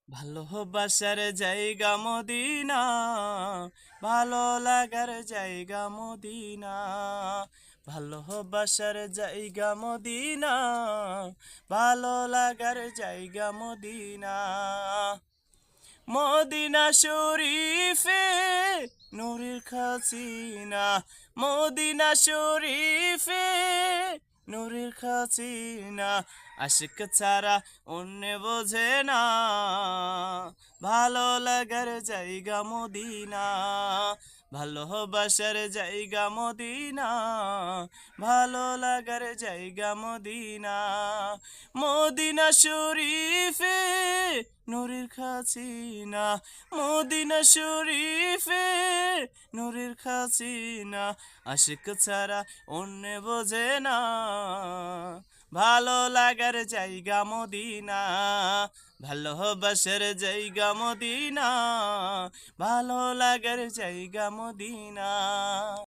ভালোবাসার জায়গা মদিনা, ভালো লাগার জায়গা মদিনা। ভালোবাসার জায়গা মদিনা, ভালো লাগার জায়গা মদিনা। মদিনা শরীফে নূরের খাজিনা, মদিনা শরীফে নূরের খাজিনা। আশিক ছাড়া অন্য বোঝে না, ভালো লাগার জায়গা মদিনা। ভালোবাসার জায়গা মদিনা, ভালো লাগার জায়গা মদিনা। মদিনা শরীফে নূরের খাজিনা, মদিনা শরীফে নূরের খাজিনা। আশিক ছাড়া অন্য বোঝে না, ভালো লাগার জায়গা মদিনা। ভালোবাসার জায়গা মদিনা, ভালো লাগার জায়গা মদিনা।